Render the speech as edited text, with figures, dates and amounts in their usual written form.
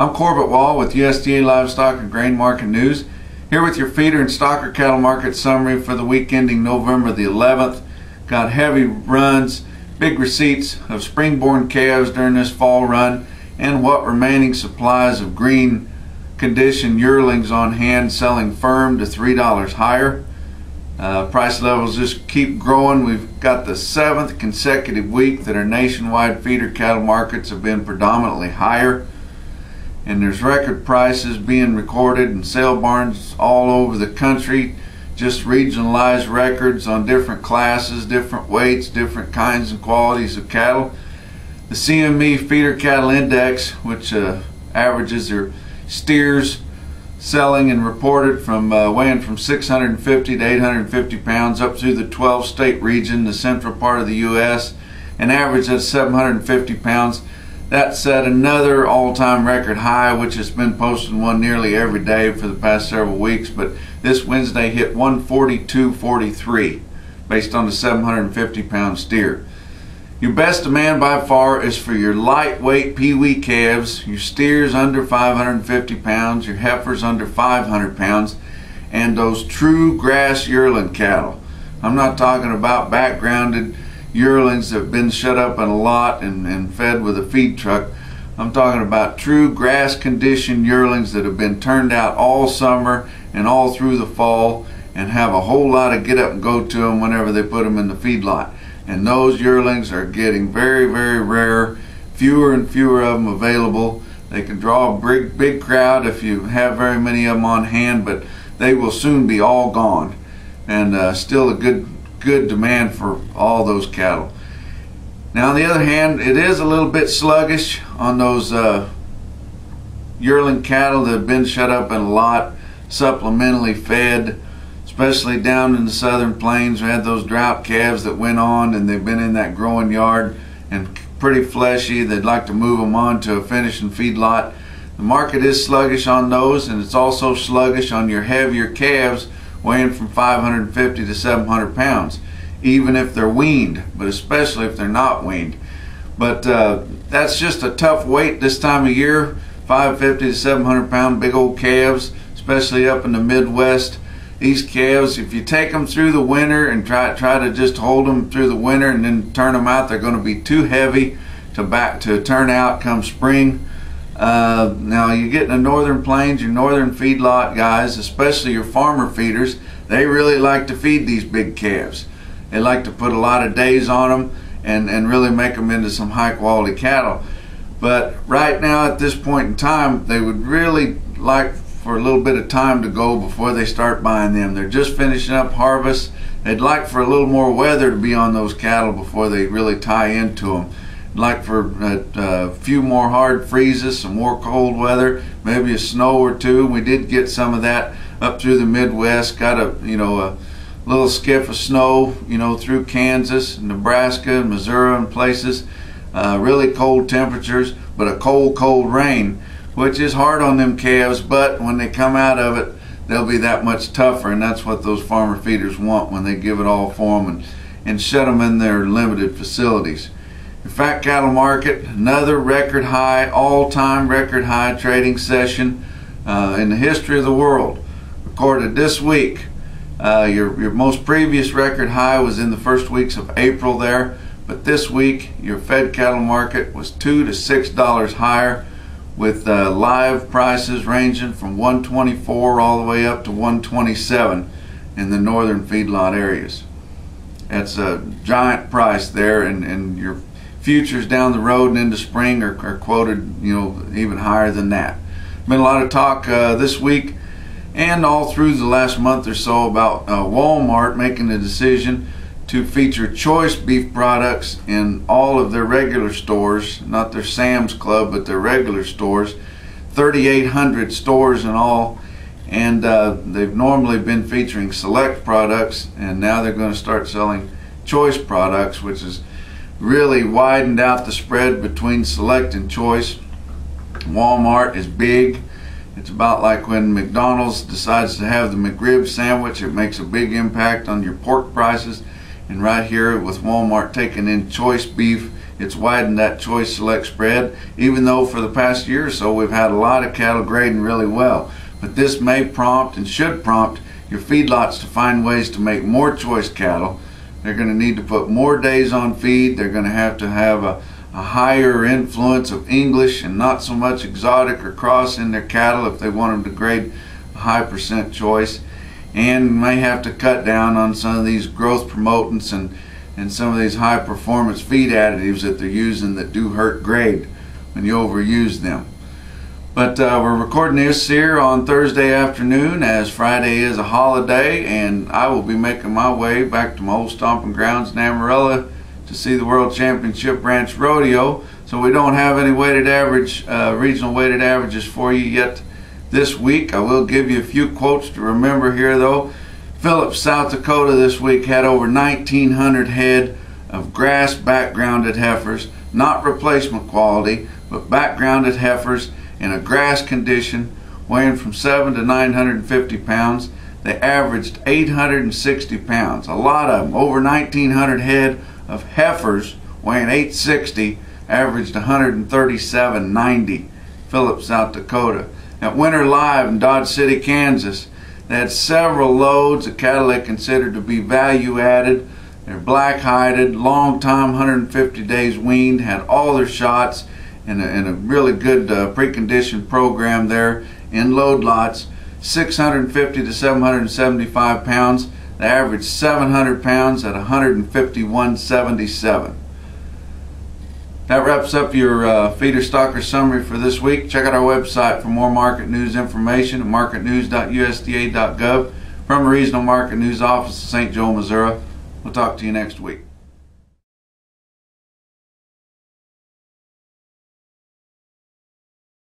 I'm Corbett Wall with USDA Livestock and Grain Market News, here with your feeder and stocker cattle market summary for the week ending November the 11th. Got heavy runs, big receipts of spring-born calves during this fall run, and what remaining supplies of green condition yearlings on hand, selling firm to $3 higher. Price levels just keep growing. We've got the 7th consecutive week that our nationwide feeder cattle markets have been predominantly higher, and there's record prices being recorded in sale barns all over the country. Just regionalized records on different classes, different weights, different kinds and qualities of cattle. The CME Feeder Cattle Index, which averages their steers selling and reported from weighing from 650 to 850 pounds up through the 12 state region, the central part of the U.S., and averaged at 750 pounds. That set another all-time record high, which has been posting one nearly every day for the past several weeks, but this Wednesday hit 142.43 based on the 750 pound steer. Your best demand by far is for your lightweight peewee calves, your steers under 550 pounds, your heifers under 500 pounds, and those true grass yearling cattle. I'm not talking about backgrounded yearlings that have been shut up in a lot and fed with a feed truck. I'm talking about true grass conditioned yearlings that have been turned out all summer and all through the fall and have a whole lot of get up and go to them whenever they put them in the feedlot. And those yearlings are getting very, very rare, fewer and fewer of them available. They can draw a big crowd if you have very many of them on hand, but they will soon be all gone. And still a good demand for all those cattle. Now on the other hand, it is a little bit sluggish on those yearling cattle that have been shut up in a lot, supplementally fed, especially down in the southern plains. We had those drought calves that went on and they've been in that growing yard and pretty fleshy. They'd like to move them on to a finishing feedlot. The market is sluggish on those, and it's also sluggish on your heavier calves weighing from 550 to 700 pounds, even if they're weaned, but especially if they're not weaned. But that's just a tough weight this time of year, 550 to 700 pound big old calves, especially up in the Midwest. These calves, if you take them through the winter and try to just hold them through the winter and then turn them out, they're going to be too heavy to turn out come spring. Now you get in the northern plains, your northern feedlot guys, especially your farmer feeders, they really like to feed these big calves. They like to put a lot of days on them and really make them into some high quality cattle. But right now at this point in time, they would really like for a little bit of time to go before they start buying them. They're just finishing up harvest. They'd like for a little more weather to be on those cattle before they really tie into them. Like for a few more hard freezes, some more cold weather, maybe a snow or two. We did get some of that up through the Midwest. Got a little skiff of snow, through Kansas, Nebraska, Missouri, and places. Really cold temperatures, but a cold rain, which is hard on them calves. But when they come out of it, they'll be that much tougher, and that's what those farmer feeders want when they give it all for them and shut them in their limited facilities. The fat cattle market, another record high, all-time record high trading session in the history of the world, recorded this week. Your most previous record high was in the first weeks of April there, but this week your fed cattle market was $2 to $6 higher, with live prices ranging from $124 all the way up to $127 in the northern feedlot areas. That's a giant price there, and your futures down the road and into spring are quoted, even higher than that. Been a lot of talk this week and all through the last month or so about Walmart making the decision to feature choice beef products in all of their regular stores, not their Sam's Club, but their regular stores, 3,800 stores in all. And they've normally been featuring select products, and now they're going to start selling choice products, which is really widened out the spread between select and choice. Walmart is big. It's about like when McDonald's decides to have the McRib sandwich. It makes a big impact on your pork prices. And right here with Walmart taking in choice beef it's widened that choice select spread, even though for the past year or so we've had a lot of cattle grading really well. But this may prompt and should prompt your feedlots to find ways to make more choice cattle. They're going to need to put more days on feed. They're going to have a higher influence of English and not so much exotic or cross in their cattle if they want them to grade a high percent choice, and may have to cut down on some of these growth promotants and some of these high performance feed additives that they're using that do hurt grade when you overuse them. But we're recording this here on Thursday afternoon, as Friday is a holiday, and I will be making my way back to my old stomping grounds in Amarillo to see the World Championship Ranch Rodeo. So we don't have any weighted average, regional weighted averages for you yet this week. I will give you a few quotes to remember here though. Phillips, South Dakota this week had over 1,900 head of grass backgrounded heifers, not replacement quality, but backgrounded heifers in a grass condition, weighing from 7 to 950 pounds. They averaged 860 pounds. A lot of them, over 1,900 head of heifers weighing 860, averaged 137.90. Phillips, South Dakota. At Winter Live in Dodge City, Kansas, they had several loads of cattle they considered to be value added. They're black hided, long time, 150 days weaned, had all their shots in a really good preconditioned program there in load lots. 650 to 775 pounds. They averaged 700 pounds at 151.77. That wraps up your feeder stocker summary for this week. Check out our website for more market news information at marketnews.usda.gov. From a regional market news office in St. Joe, Missouri. We'll talk to you next week.